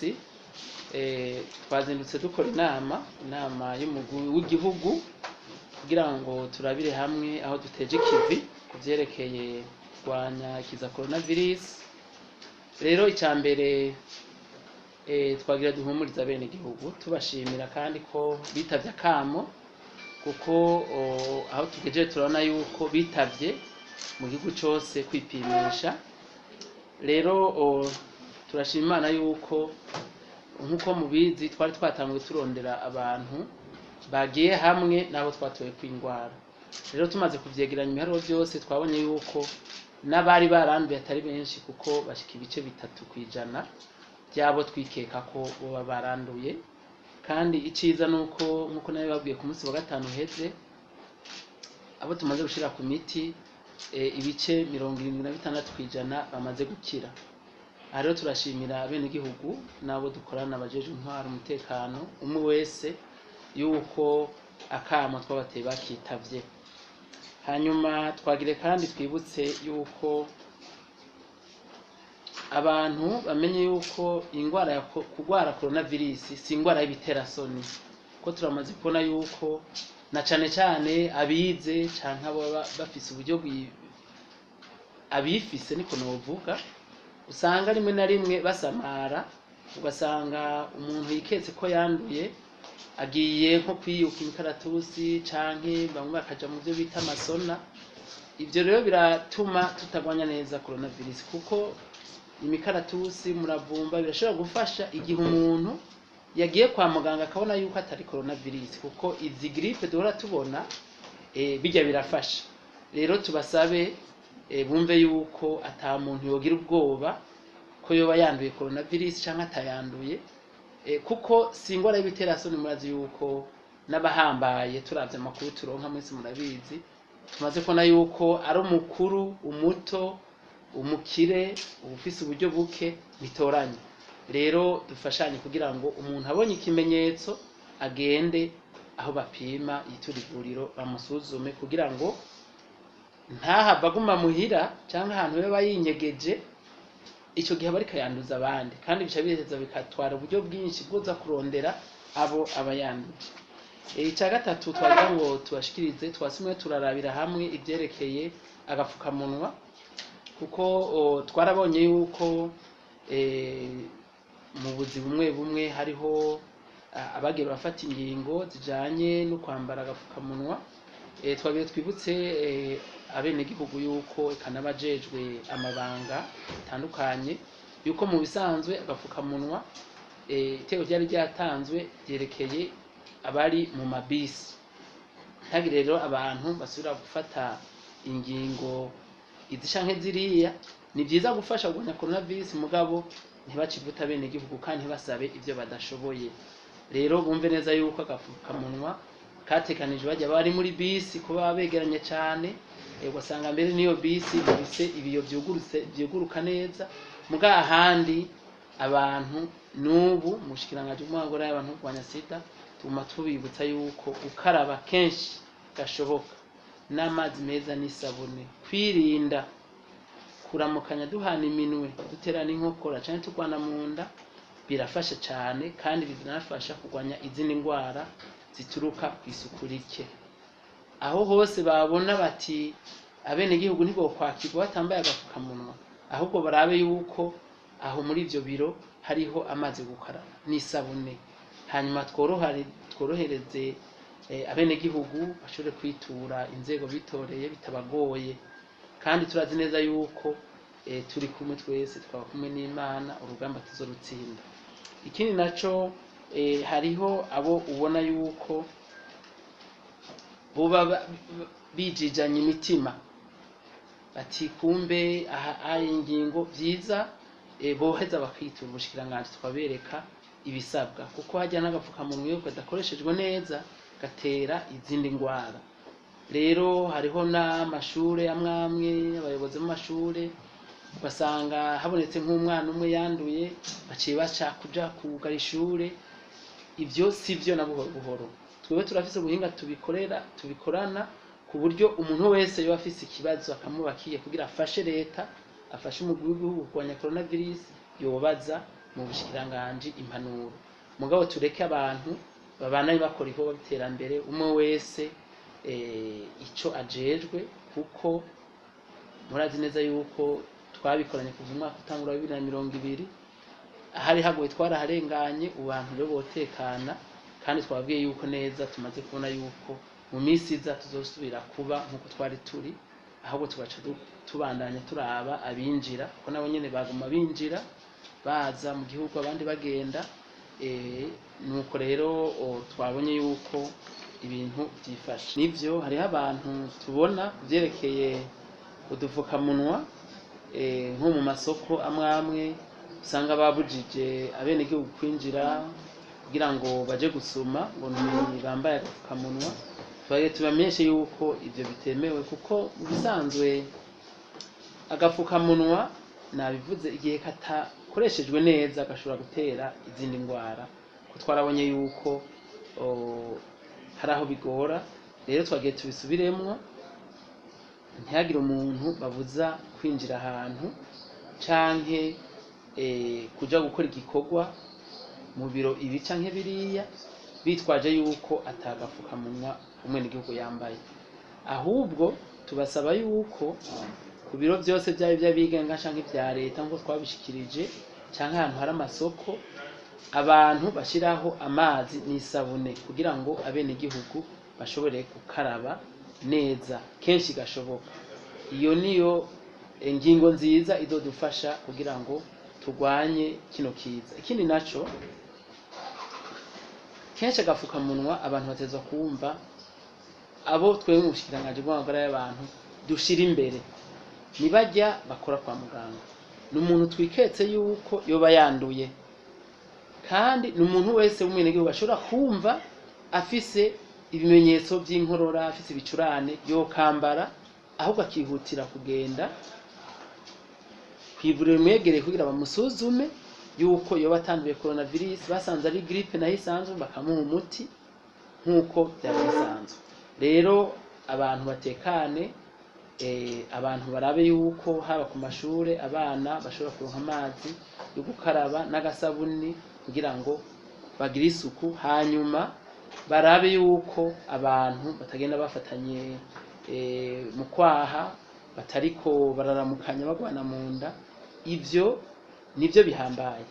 munsi twazindutse dukora inama y'umugwi w'igihugu kugira ngo turabire hamwe aho duteje ikivi ku vyerekeye kurwanya ikiza coronavirus. Rero icambere twagira duhumuriza bene igihugu tubashimira kandi ko bitavye akamo, kuko aho tugejeje turabona yuko bitavye mu gihugu cose kwipimisha. Rero turashima Imana yuko nkuko mubizi twari twatanguye turondera abantu bagiye hamwe nabo twatoye kw'ingwara. Rero tumaze kuvyegeranya ibiharuro byose twabonye yuko n'abari baranduye atari benshi, kuko bashika ibice 3% byabo twikeka ko boba baranduye. Kandi iciza nuko nkuko nawe babwiye ku munsi wa gatanu heze abo tumaze gushira ku miti ibice 76% bamaze gukira. Rero turashimira bene igihugu nabo dukorana abajeje intwaro umutekano umwe wese yuko akamo twabateye bakitavye. Hanyuma twagire kandi twibutse yuko abantu bamenye yuko ingwara ya kugwara coronavirus si ingwara y'ibiterasoni, ko turamaze kubona yuko na cane cane abize canke abo bafise uburyo abifise niko novuga, usanga rimwe na rimwe basamara, ugasanga umuntu yiketse ko yanduye agiye nko kwiyuka imikaratusi canke bamwe bakaja mu byo bita amasona. Ivyo rero biratuma tutagwanya neza coronavirus, kuko imikaratusi muravumba birashobora gufasha igihe umuntu yagiye kwa muganga akabona yuko atari coronavirus, kuko izi grippe duhora tubona bijya birafasha. Rero tubasabe bumve yuko ata muntu yogira ubwoba ko yoba yanduye coronavirus canke atayanduye, kuko singwara y'ibiterasoni. Murazi yuko n'abahambaye turavye amakuru turonka mwese murabizi, tumaze kubona yuko ari umukuru, umuto, umukire, ubufise uburyo buke bitoranye. Rero dufashanye kugira ngo umuntu abonye ikimenyetso agende aho bapima yitura ivuriro bamusuzume, kugira ngo ntahava aguma muhira canke ahantu baba yinyegeje, ico gihe bari kayanduza abandi, kandi bica biheza bikatwara uburyo bwinshi bwoza kurondera abo abayanduje. Ica gatatu twagira ngo tubashikirize, twasimwe turarabira hamwe ivyerekeye agafukamunwa, kuko twarabonye yuko mu buzi bumwe bumwe hariho abagiye bafata ingingo zijanye no kwambara agafukamunwa. Twagiye twibutse abene gihugu yuko kanabajejwe amabanga atandukanye yuko mu bisanzwe agafukamunwa iteko ryari ryatanzwe ryerekeye abari mu mabisi. Ntagire rero abantu basubira gufata ingingo izishanke ziriya. Ni vyiza gufasha kugwanya coronavirus, mugabo ntibacivuta bene gihugu kandi ntibasabe ivyo badashoboye. Rero bumve neza yuko agafukamunwa katekanijwe bajya bari muri bisi kuba begeranye cyane, ugasanga mbere niyo bisi bise ibiyo vyuguruka neza. Muga ahandi abantu nubu mushikiranganje umwagora y'abantu kurwanya sida tuma tubibutsa yuko ukaraba kenshi gashoboka n'amazi meza n'isabune, kwirinda kuramukanya duhana iminwe, duterana inkokora canke turwana mu nda, birafasha cyane kandi bizinafasha kugwanya izindi ngwara zituruka kw'isuku rike. Aho hose babona bati abene gihugu ntibokwakirwa batambaye agafukamunwa, ahubwo barabe yuko aho muri ivyo biro hariho amazi gukaraba n'isabune, hanyuma tworohereze abene gihugu bashobore kwitura inzego bitoreye bitabagoye. Kandi turazi neza yuko turi kumwe twese, twaba kumwe n'Imana, urugamba tuzorutsinda. Ikindi naco hariho abo ubona yuko boba bijijanye imitima bati kumbe aha ingingo vyiza boheza bakitura ubushikiranganje twabereka ibisabwa, kuko hajya n'agafukamunwa iyo kadakoreshejwe neza gatera izindi ngwara. Rero hariho n'amashure amwamwe, abayobozi mu mashure basanga habonetse nk'umwana umwe yanduye baciye baca kuja kugara ishure. Ivyo sivyo na buhoro buhoro. Twebwe turafise ubuhinga tubikorana ku buryo umuntu wese yoba afise ikibazo akamubakiye kugira afashe leta, afashe umugwi w'igihugu kurwanya coronavirus, yobaza mu bushikiranganji impanuro, mugabo tureke abantu babana bakora ibikorwa by'iterambere umwe wese ico ajejwe, kuko murazi neza yuko twabikoranye kuva umwaka utangura 2020 hari hagoye twaraharenganye, abantu rero botekana, kandi twabwiye yuko neza tumaze kubona yuko mu minsi iza tuzosubira kuba nkuko twari turi, ahubwo tugaca tubandanya turaba abinjira, ko nabo nyene baguma binjira baza mu gihugu abandi bagenda. Nuko rero twabonye yuko ibintu byifashe nivyo. Hariho abantu tubona kuvyerekeye udufukamunwa nko mu masoko amwe usanga babujije abenegihugu kwinjira kugira ngo baje gusuma ngo bambaye agapfukamunwa. Twagiye tubamenyeshe yuko ivyo bitemewe, kuko mu bisanzwe agapfukamunwa nabivuze igihe katakoreshejwe neza gashobora gutera izindi ndwara, ko twarabonye yuko hari aho bigora. Rero twagiye tubisubiremwo, ntihagire umuntu babuza kwinjira ahantu canke kuja gukora igikorwa mu biro ibi canke biriya bitwaje yuko atagapfukamunwa umwenegihugu yambaye. Ahubwo tubasaba yuko ku biro byose byaba iby'abigenga canke ibya leta ngo twabishikirije, canke ahantu hari amasoko, abantu bashiraho amazi n'isabune kugira ngo abenegihugu bashobore gukaraba neza kenshi gashoboka. Iyo niyo ingingo nziza idodufasha kugira ngo turwanye kino kiza. Ikindi naco, kenshi agafukamunwa abantu batezwa kumva, abo twebwe mu bushikiranganji bw'amagara y'abantu dushira imbere nibajya bakora kwa muganga, n'umuntu twiketse yuko yoba yanduye, kandi n'umuntu wese w'umwenegihugu ashobora kumva afise ibimenyetso by'inkorora, afise ibicurane, yokambara ahubwo akihutira kugenda kwivuriro rimwegereye kugira bamusuzume yuko yoba atanduye coronavirus. Basanze ari grippe nayo isanzwe bakamuha umuti nkuko byari bisanzwe. Rero abantu batekane, abantu barabe yuko haba ku mashure abana bashobora kuronka amazi yo gukaraba n'agasabuni kugira ngo bagire isuku. Hanyuma barabe yuko abantu batagenda bafatanye mu kwaha, batariko bararamukanya bagwana mu nda. Ivyo nivyo bihambaye.